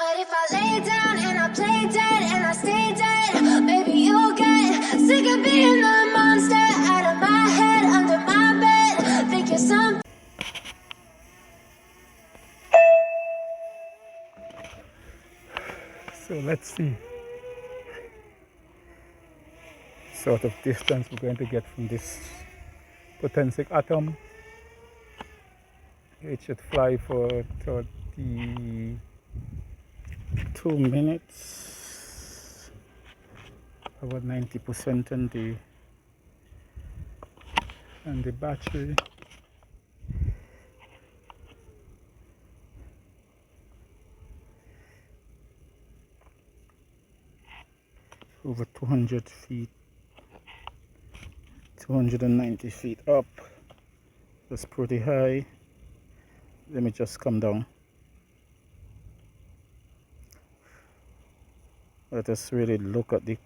But if I lay down and I play dead and I stay dead, baby, you'll get sick of being the monster out of my head, under my bed. Think you're something. So let's see sort of distance we're going to get from this Potensic Atom. It should fly for 32 minutes, about 90% on the battery. Over 200 feet, 290 feet up. That's pretty high. Let me just come down. Let us really look at the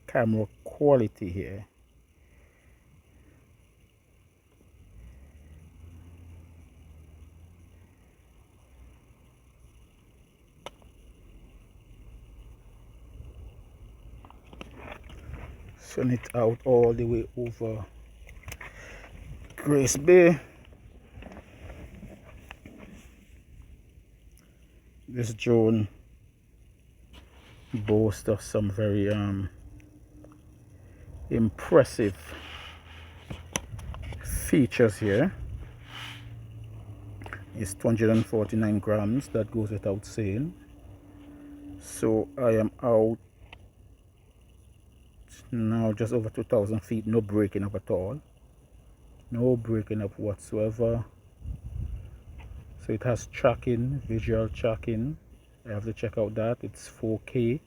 camera quality here. Send it out all the way over Grace Bay. This drone boasts of some very impressive features here. It's 249 grams, that goes without saying. So I am out now just over 2,000 feet, no breaking up at all, no breaking up whatsoever. So it has tracking, visual tracking. I have to check out that. It's 4K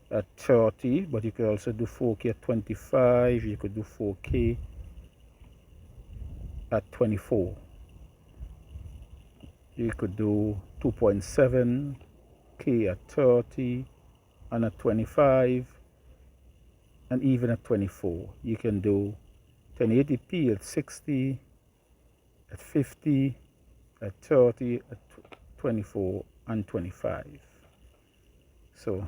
at 30, but you could also do 4K at 25. You could do 4K at 24. You could do 2.7K at 30 and at 25, and even at 24. You can do 1080p at 60, at 50, at 30, at 24 and 25. So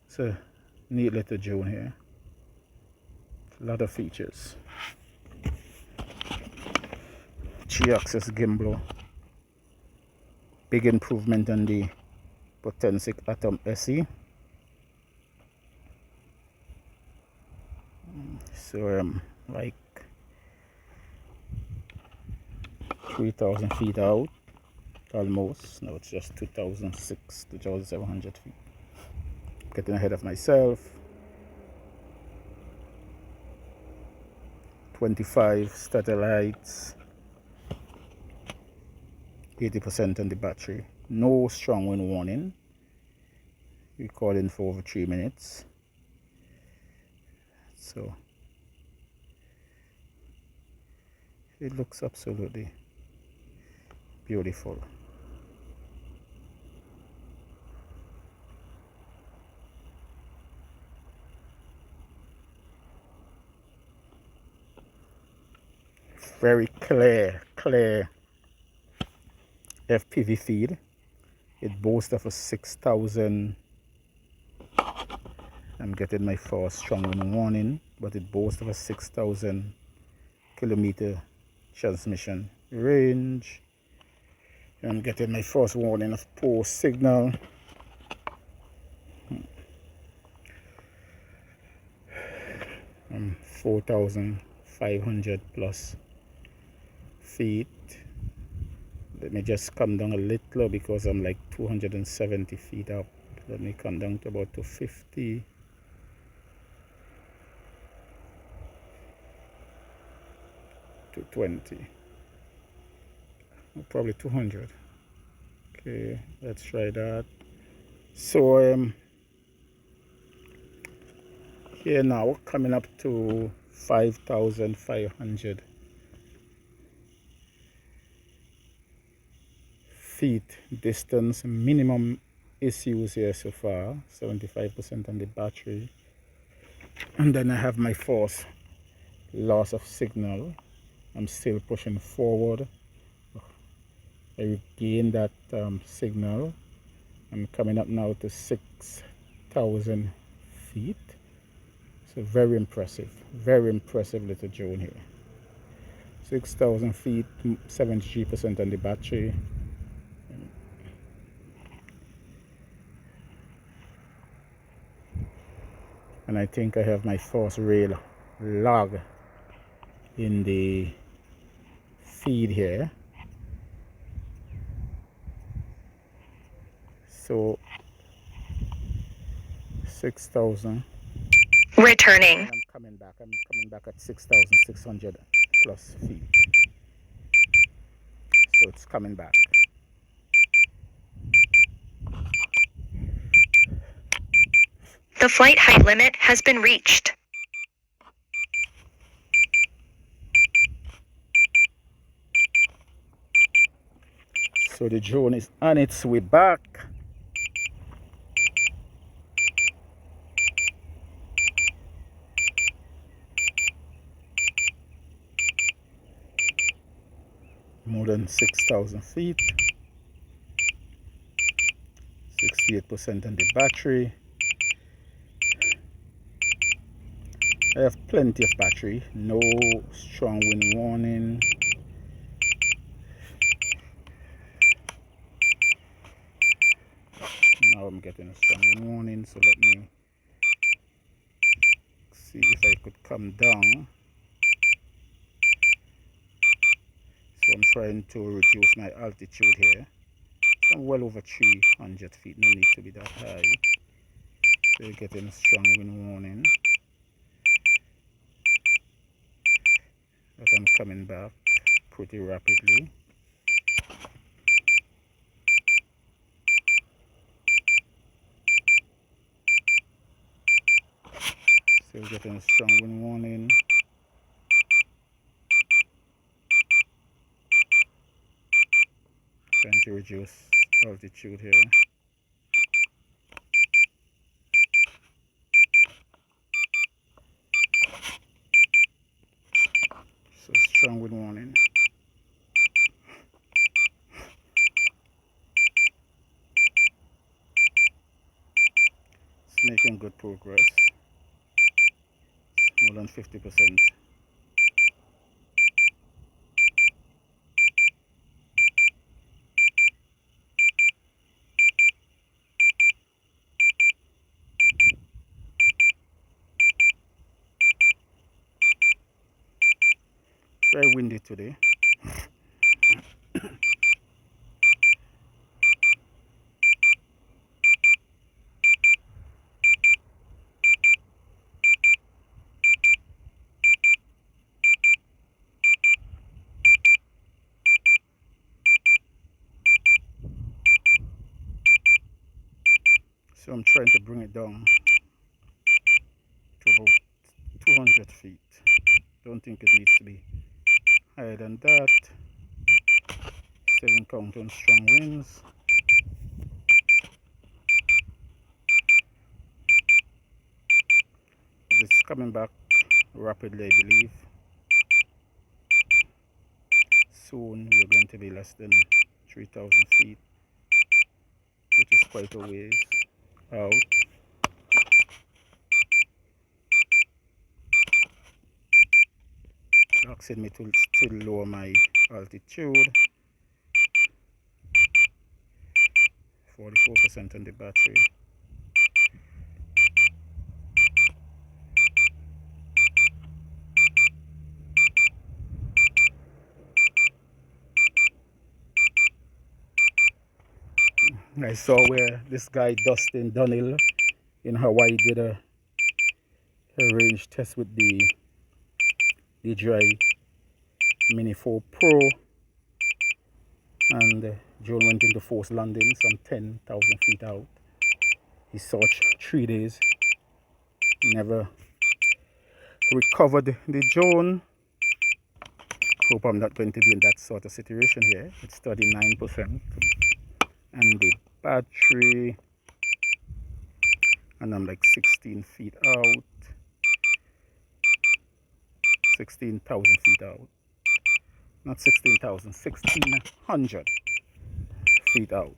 it's a neat little drone here. A lot of features. 3-axis gimbal. Big improvement on the Potensic Atom SE. So like 3,000 feet out almost. Now it's just 2,700 feet. Getting ahead of myself. 25 satellites, 80% on the battery. No strong wind warning. Recording for over 3 minutes. So it looks absolutely beautiful. Very clear FPV feed. It boasts of a 6,000. I'm getting my first strong wind warning, but it boasts of a 6,000 kilometer transmission range. I'm getting my first warning of poor signal. 4,500 plus feet. Let me just come down a little because I'm like 270 feet up. Let me come down to about 250. To 20, probably 200. Okay, let's try that. So here now, coming up to 5,500 feet distance. Minimum issues here so far, 75% on the battery, and then I have my first loss of signal. I'm still pushing forward. I regained that signal. I'm coming up now to 6,000 feet. So very impressive little drone here. 6,000 feet, 73% on the battery. And I think I have my first rail log in the feed here. So 6,000. Returning. I'm coming back at 6,600 plus feet. So it's coming back. The flight height limit has been reached. So the drone is on its way back. More than 6,000 feet. 68% on the battery. I have plenty of battery. No strong wind warning. Now I'm getting a strong wind warning, so let me see if I could come down. So I'm trying to reduce my altitude here. So I'm well over 300 feet, no need to be that high. So you're getting a strong wind warning. But I'm coming back pretty rapidly. So you're getting a strong wind warning. Trying to reduce altitude here. So strong wind warning. It's making good progress. More than 50%. It's very windy today. So I'm trying to bring it down to about 200 feet. Don't think it needs to be higher than that. Still encountering strong winds. But it's coming back rapidly, I believe. Soon we're going to be less than 3,000 feet, which is quite a ways out. Asking me to still lower my altitude. 44% on the battery. I saw where this guy Dustin Dunhill in Hawaii did a range test with the DJI Mini 4 Pro, and the drone went into forced landing some 10,000 feet out. He searched 3 days, never recovered the drone. Hope I'm not going to be in that sort of situation here. It's 39% and the battery, and I'm like 16 feet out, 16,000 feet out, not 16,000, 1,600 feet out.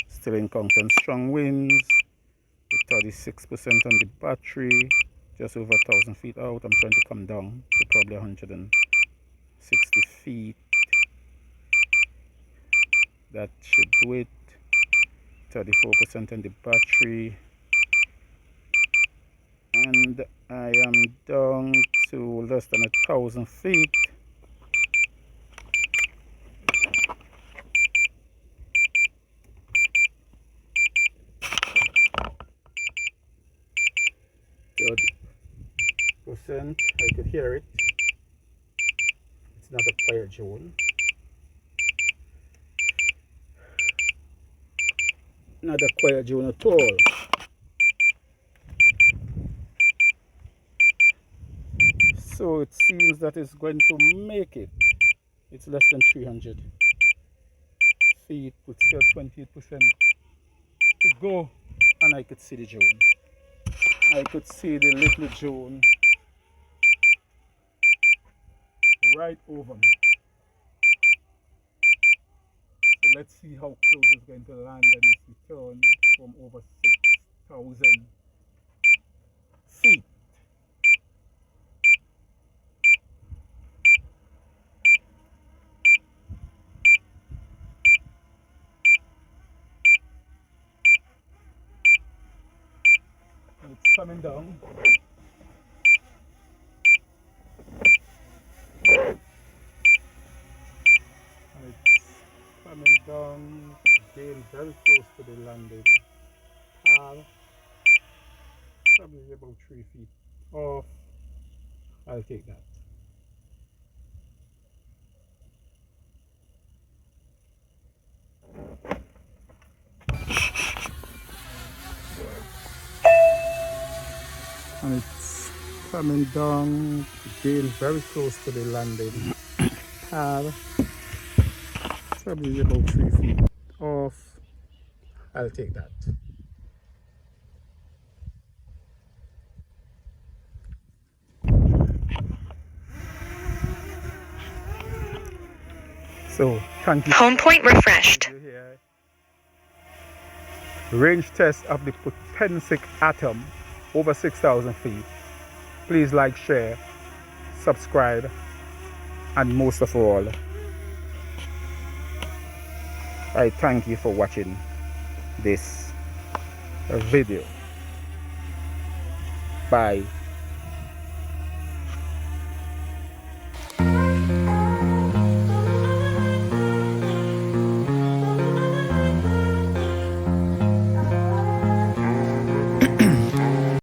Still encountering strong winds with 36% on the battery, just over 1,000 feet out. I'm trying to come down to probably 160 feet. That should do it. 34% on the battery, and I am down to less than 1,000 feet. Percent, I could hear it. It's not a quiet zone. Not a quiet zone at all. So it seems that it's going to make it. It's less than 300 feet with still 28% to go, and I could see the zone. I could see the little zone right over me. So let's see how close it's going to land on its return from over 6,000 feet. And it's coming down. And it's coming down, getting very close to the landing pad. Probably about 3 feet off. I'll take that. And it's coming down, getting very close to the landing pad. Probably about 3 feet off. I'll take that. So thank you. Home point refreshed. Range test of the Potensic Atom over 6,000 feet. Please like, share, subscribe, and most of all, I thank you for watching this video. Bye.